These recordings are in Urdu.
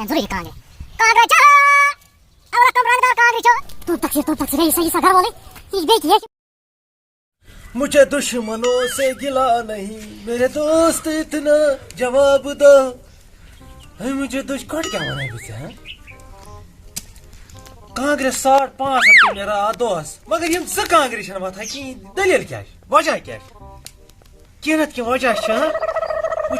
ضروری کانگرے کانگرے چا اور کم رنگ دار کانگرے چا تو تک رہی صحیح سا گھر والے یہ بیٹی ہے. مجھے دشمنوں سے گلا نہیں میرے دوست اتنا جواب دو. مجھے کٹ کیا ونان بس کانگریس 550 نیرا دہس مگر یم زٕ کانگرِ چھنہٕ وتھان کہین دلیل کیا وجہ کیا کینٛہہ نتہٕ کینٛہہ وجہ چھ.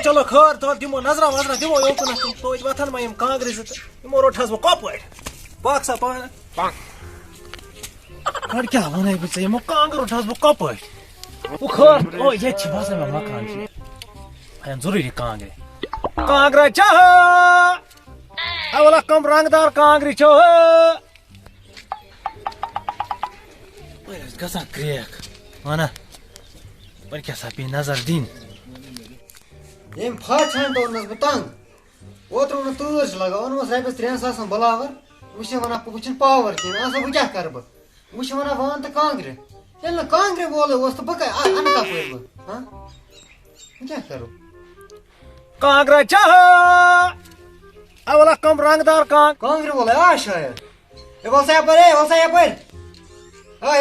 چلو خٲر تول دمو نظرا وظرا دمو یوکن توتہِ وتھن ما یم کانگرِ زٕ تہٕ یمو روٚٹہس بہٕ کۄپٲٹھۍ پاک سا پانہٕ کٹ کیا ونان بہٕ ژےٚ یمو کانگٕر روٚٹہس بہٕ کۄپٲٹھۍ. خٲر ییٚتہِ چھِ باسان مےٚ مکان چھِ ضروٗری کانگرِ کانگرا چاہ اولا کم رنگ دار کانگرِ چھو گژھان کریک ونا وۄنۍ کیٛاہ سا پیٚیہِ نظر دِنۍ. یم فاچھان تورنس بہٕ تنگ اوترٕ نہٕ تۭر چھِ لگان اوٚنمس رۄپیس 3,000 بلاور وۄنۍ چھِ ونان بہٕ چھُنہٕ پاور کینٛہہ آسا بہٕ کیٛاہ کرٕ بہٕ وۄنۍ چھِ ونان وان تہٕ کانگرِ ییٚلہِ نہٕ کانگرِ وولٕے اوس تہٕ بہٕ انہٕ کپٲرۍ بہٕ وۄنۍ کیٛاہ کرو. کانگرا چاہ اولا کم رنگ دار کانگرِ وولٕے آ شاید ہے وَل سا یپٲرۍ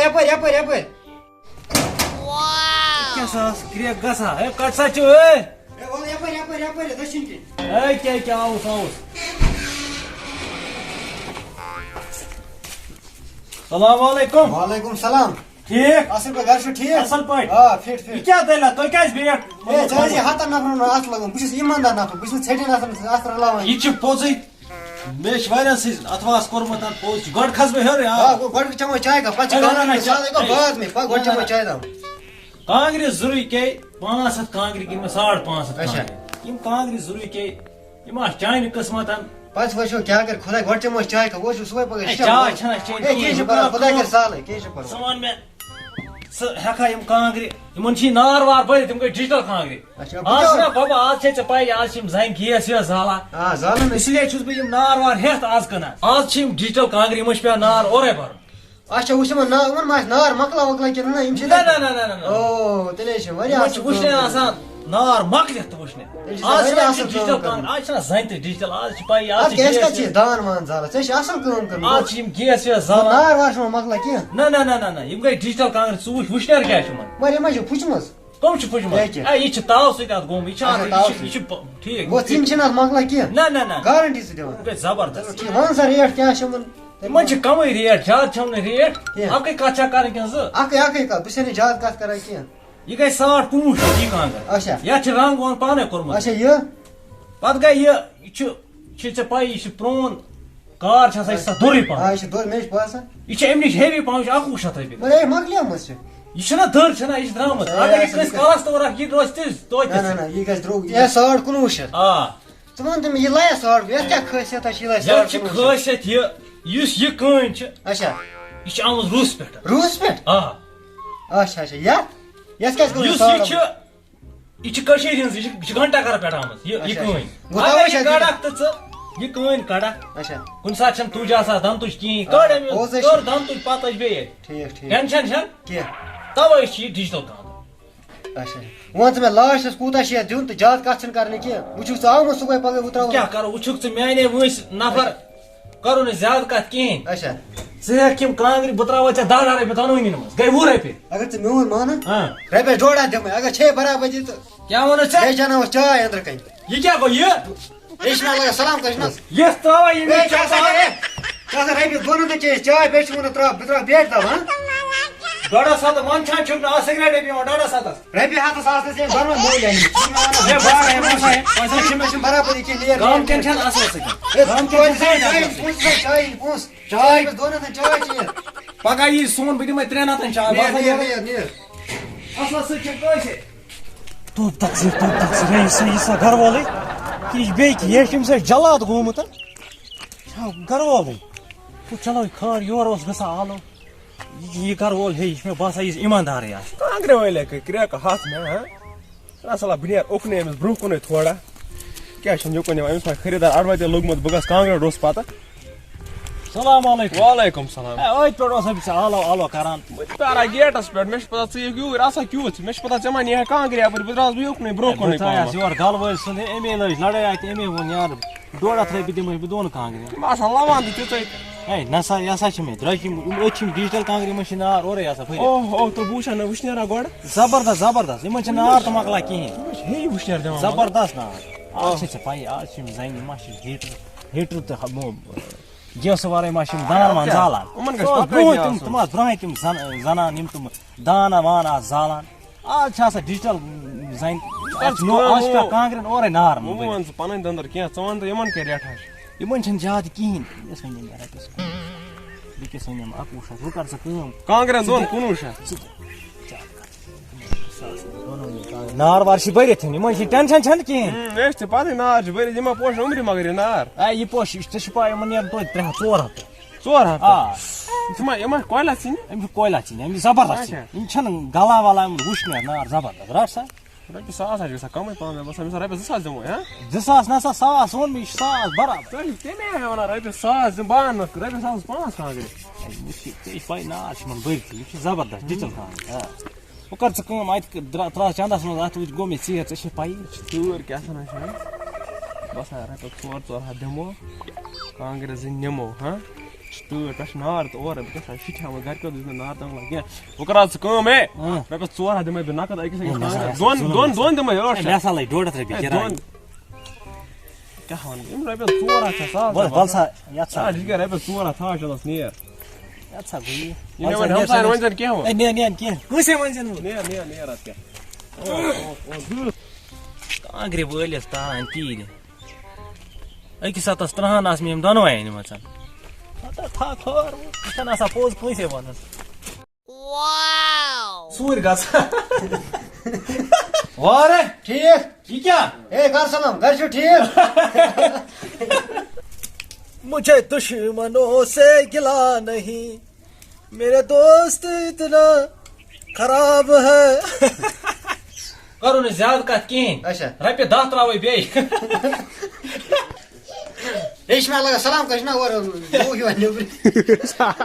یپٲرۍ یپٲرۍ کیٛاہ سا ٲس کریک گژھان ہے کٹ سا چھُ ہے وَل یپٲرۍ دٔچھِنۍ کِنۍ ہے کیٛاہ آوُس سلام علیکم. وعلیکم السلام. ٹھیک اصل پٲٹھۍ گرِ چھُ ٹھیٖک اصل پٲٹھۍ آ فِٹ یہِ کیٛاہ دٔلیٖل تُہۍ کیٛازِ بیٹھ ہے ژےٚ ٲسۍ 100 نفرن اَتھ لگُن بہٕ چھُس ایٖماندار نفر بہٕ چھُس ژھٮ۪ٹھٮ۪ن اَتھ رلاوان. یہ پوزی مے واریاہ سۭتۍ اتواس کوٚرمُت پوز گۄڈٕ کھس بہٕ ہیوٚر آ گۄڈٕ چٮ۪مو چاے کپ پتہٕ چھِ بعد میں گۄڈٕ چٮ۪مو چاے دام. کانگرِ ضروٗری کے 500 کانگرِ کِنہٕ 550 اچھا. یم کانگرِ ضروٗری کے یم چانہِ قٕسمتن پتہٕ وٕچھو کیٛاہ کرِ خۄدا گۄڈٕ چٮ۪مو چاے کپ وٕچھو صُبحٲے پگاہ چاے چھنہ چیٚنۍ کینٛہہ چھُ پرواے خۄدا کرِ سہلٕے کینٛہہ چھُ ژٕ پرواے. وَن مےٚ ژٕ ہٮ۪کھا یم کانگرِ یمن چھِ نار وار بٔرِتھ یم گٔے ڈِجٹل کانگرِ اچھا آز چھُنہ ببا آز چھے ژےٚ پاے آز چھِ یم زنہِ گیس ویس زالان آ زالان اس لیے چھُس بہٕ یم نار وار ہٮ۪تھ آز کٕنان آز چھِ یم ڈِجٹل کانگرِ یمن چھُ پیٚوان نار اورے بھرُن. اچھا وٕچھ یِمن یِمن ما آسہِ نار مۄکلا وۄکلا کِنہٕ نہ یِم چھِ نہ او تیٚلے چھِ واریاہ یمن چھُ وٕچھنہِ آسان نار مۄکلِتھ تہٕ وٕچھنہِ آز چھِ ڈِجٹل کانگرِ آز چھِنہ زنہِ تہِ ڈِجٹل آز چھِ پاے آز اَدٕ کیٛاہ أسۍ کتھ چھِ دان وان زالان ژےٚ چھِ اصل کٲم کٔرمٕژ آز چھِ یم گیس ویس زالان نار وار چھُنہٕ مۄکلا کینٛہہ نہ یم گٔے ڈِجٹل کانگرِ ژٕ وٕچھ وٕشنیر کیٛاہ چھُ یِمن مگر یِمن چھِ پھُچمٕژ کٕم چھِ پھٕچمٕژ یہِ چھِ تاو سۭتۍ اتھ گوٚمُت یہِ چھُ ٹھیٖک گوٚو ژِم چھِنہٕ اتھ مۄکلا کینٛہہ نہ گارنٹی ژٕ دِوان یِم گٔے زبردست ٹھیٖک وَن سا ریٹ کیٛاہ چھِ یِمن یِمن چھِ کمٕے ریٹ زیادٕ چھَم نہٕ ریٹ کینٛہہ. اکٕے کتھ چھا کرٕنۍ کِنہٕ زٕ اکٕے کتھ بہٕ چھُس نہٕ زیادٕ کتھ کران کینٛہہ. یہِ گٔے 15,000 یہِ کانٛگٕر اچھا یتھ چھُ رنگ ونگ پانے کوٚرمُت اچھا یہِ پتہٕ گٔے یہِ چھُ ژےٚ پاے یہِ چھُ پرون کار چھِ آسان یہِ چھِ آسان دوٚرٕے پہن آ یہِ چھِ دۄد مےٚ چھِ باسان یہِ چھِ امہِ نِش ہیوی پہن یہِ چھُ 1,100 رۄپیہِ مگر ہے مۄکلیمٕژ چھِ یہِ چھُنہ دٔر چھنہ یہِ چھِ درٛامٕژ اگر یہِ کٲنٛسہِ کلسٹور اکھ یہِ روزِ تِژھ توتہِ نہ یہِ گژھِ درٛوگ یہِ 19,500 آ ژٕ وَن تہٕ مےٚ یہِ لایہ 1,500 یتھ کیٛاہ خٲصیتا چھِ یہِ لایہِ یتھ چھِ 19,500 خٲصیت یہِ یُس یہِ کٲنۍ چھِ اچھا یہِ چھِ آمٕژ روٗسہٕ پٮ۪ٹھ روٗس پٮ۪ٹھ آ اچھا یتھ کیٛازِ کوٚر یُس یہِ چھُ یہِ چھِ کٔشیٖرِ ہٕنٛز یہِ چھِ گھنٹا گھر پٮ۪ٹھ آمٕژ یہِ کٲنۍ اگر یہِ کڑکھ تہٕ ژٕ یہِ کٲنۍ کڑکھ اچھا کُنہِ ساتہٕ چھنہٕ تُج آسان دنٛدٕچ کِہیٖنۍ کٔڑ أمِس کٔر دنٛدٕچ پتہٕ ٲسۍ بیٚیہِ ٹھیٖک ٹھیٖک ٹینشن چھنہٕ کینٛہہ توے چھِ یہِ ڈِجٹل کانٛگٕر. اچھا وَن ژٕ مےٚ لاسٹس کوٗتاہ چھُ یتھ دیُن تہٕ زیادٕ کتھ چھنہٕ کرنہِ کینٛہہ وٕچھُکھ ژٕ آومُت صُبحٲے پگاہ بہٕ تراوٕ کیٛاہ کرو وٕچھُکھ ژٕ میانے وٲنٛسہِ نفر کرو نہٕ زیادٕ کتھ کِہیٖنۍ اچھا ژٕ ہٮ۪کھ یِم کانٛگرِ بہٕ تراوے ژےٚ 10 رۄپیہِ دۄنوٕنی منٛز گٔے 20 رۄپیہِ اگر ژٕ میون مانہٕ ہاں رۄپیس ڈۄڈ ہتھ دِمے اگر چھے برابردی تہٕ کیٛاہ ووٚنُتھ ژےٚ بیٚیہِ چاناوس چاے أنٛدرٕ کَنہِ یہِ کیٛاہ گوٚو یہِ بیٚیہِ چھُنہ لگان سلام کرنس یَتھ تراوے یہِ مےٚ ژٕ آسان رۄپیس دۄن ہتن چے چاے بیٚیہِ چھُ وَنان بہٕ تراو بیٹ دوا 150 منٛدچھان چھُکھ نہٕ آز سِگریٹے پیٚوان 150 رۄپیہِ ہتس آسنس ہے بنوان مٔلۍ ہے باغ مےٚ چھُنہٕ برابردی کینٛہہ گام کٮ۪ن چھَنہٕ اصل سۭتۍ چاے دۄن ہتن چاے چے پگاہ یی سون بہٕ دِمے 300 چاے نیر اصل سۭتۍ چھِ کٲنٛسہِ توٚپ تقسیٖر یہِ سا گرٕ وولٕے کہِ یہِ چھُ بیٚیہِ کینٛہہ یہِ چھُ اَمہِ سۭتۍ جلاد گوٚمُت گرٕ وولٕے چلو خٲر یورٕ اوس گژھان آلو یہِ گرٕ وول ہے یہِ چھُ مےٚ باسان یہِ ایٖماندارٕے آسہِ کانٛگرِ وٲلۍ کرٛیکہٕ ہتھ مےٚ اصل بہٕ نیرٕ اُکنٕے أمِس برونٛہہ کُنٕے تھوڑا کیٛاہ چھُنہٕ یُکُن یِوان أمِس ما خریٖدار اڑوتے لوٚگمُت بہٕ گژھٕ کانٛگرِ روٚس پتہٕ سلام علیکم وعلیکم سلام ٲدۍ پٮ۪ٹھ اوس أمِس آلو آلو کران پیارا گیٹس پٮ۪ٹھ مےٚ چھُ پتہ ژٕ یِکھ یوٗرۍ آسان کیُتھ مےٚ چھُ پتہ ژےٚ ما نیہے کانٛگرِ یپٲرۍ بہٕ درٛاس بیٚیُکنُے برٛونٛہہ کُنٕے تھایس پہم یورٕ گلہٕ وٲلۍ سُنٛد اَمے لٲج لڑٲے اَتہِ اَمے ووٚن یارٕ 150 رۄپیہِ دِمے بہٕ دۄن کانٛگرٮ۪ن تِم آسان لوان تہِ تِژٕے ہے نہ سا یہِ ہسا چھِ مےٚ درٛۄجہِ أتھۍ چھِ یِم ڈِجٹل کانٛگرِ یِمن چھِ نار اورَے آسان پھٔرِتھ اوہ تہٕ بہٕ وٕچھا نہٕ وٕشنیرا گۄڈٕ زبردست زبردست یِمن چھِ نار تہٕ مۄکلان کِہیٖنۍ ہیٚیہِ وٕشنیر دِوان زبردست نار آز چھِ ژےٚ پَیی آز چھِ یِم زَنہِ ما چھِ ہیٖٹر تہٕ گیسہٕ وَرٲے ما چھِ یِم دان وان زالان یِمن گژھِ پکٲنی آسُن. تِم آسہٕ برٛونٛہٕے تِم زنان یِم تِم دان وان آسہٕ زالان آز چھِ آسان ڈِجٹل زَنہِ آز چھِ پٮ۪وان کانٛگرٮ۪ن اورَے نار وۄنۍ وَن ژٕ پنٕنۍ دٔنٛدٕر کینٛہہ ژٕ وَن تہٕ یِمن کیٛاہ ریٹھاہ چھِ یِمن چھِنہٕ زیادٕ کِہیٖنۍ بیٚکِس وَنہِ مےٚ رۄپیَس بیٚکِس وَنہِ مےٚ 11 شیٚتھ وۄنۍ کر ژٕ کٲم کانٛگرٮ۪ن دۄن 19 شیٚتھ نار وار چھِ بٔرِتھ یِمن چھِ ٹٮ۪نشن چھنہٕ کِہیٖنۍ مےٚ چھِ پتہٕ نار چھِ بٔرِتھ یِمن پوش عمرِ مگر یہِ نار اے یہِ پوش ژےٚ چھِ پاے یِمن نیرن توتہِ 300 400 ژور ہتھ آ یِمن کویلا ژھٕنہِ أمِس چھُ کویلا ژھٕنہِ أمِس زبردست چھِ یِم چھنہٕ گلا ولا یِم وٕشنیر نار زبردست رٹ سا رۄپیہِ 1,000 چھِ گژھان کمٕے پہم مےٚ باسان مےٚ رۄپیس 2,000 دِمو ہا 2000 نہ سا 1,000 ووٚن مےٚ یہِ چھُ 1,000 برابر تُہۍ کَمہِ آیہِ وَنان رۄپیس 1,000 دِم بہٕ اَنہٕ رۄپیس 1,005 کانٛگرِ ژےٚ چھِ پاے نار چھِ یِمن بٔرِتھ یہِ چھِ زبردست ڈِجٹل کانٛگرِ وۄنۍ کر ژٕ کٲم اَتہِ تراو چندس منٛز اَتھ وٕچھ گوٚو مےٚ ژیر ژےٚ چھےٚ پایی تۭر کیٛاہ سَنا چھِ باسان رۄپیس 4 ہتھ دِمو کانٛگرِ 2 نِمو ہا تۭر پٮ۪ٹھ چھِ نار تہٕ اورے بہٕ گژھٕ ہا شِٹھیٛاوُن گرِکیو دِژ مےٚ نار تنٛگلا کینٛہہ وۄنۍ کر ژٕ کٲم ہے رۄپیس 4 ہتھ دِمے بہٕ نقد أکِس دۄن دِمے 8 مےٚ ہسا لٔگۍ 150 رۄپیہِ کِراے کیٛاہ وَنہٕ بہٕ یِم رۄپیس 4 ہتھ چھےٚ وَل سا یَتھ سا یہِ کیٛاہ رۄپیس 4 ہتھ تھاو چلس نیر یَتھ سا گوٚو یہِ مےٚ وَنہِ ہمساین ؤنۍ زٮ۪ن کینٛہہ وۄنۍ نیر کیٚنٛہہ کٲنٛسے ؤنۍ زٮ۪ن نہٕ نیر اَدٕ کیٛاہ کانٛگرِ وٲلِس تاران تیٖرِ أکِس ہتس 3 آسہٕ مےٚ یِم دۄنوَے أنمٕژ تھا خٲر یہِ چھَنہٕ آسان پوٚز کٲنٛسے وَنُن سوٗرۍ گژھان وارٕ ٹھیٖک یہِ کیٛاہ ہے کر سلام گھر چھُو ٹھیٖک مجھے دشمنوں سے گلا نہیں میرے دوست اتنا خراب ہے کرو نہٕ زیادٕ کتھ کِہیٖنۍ اچھا رۄپیہِ 10 تراوَے بیٚیہِ ہے چھِ مےٚ لگان سلام کٔر چھُنہ اورٕ بوٗ ہیوٗ نیٚبرٕ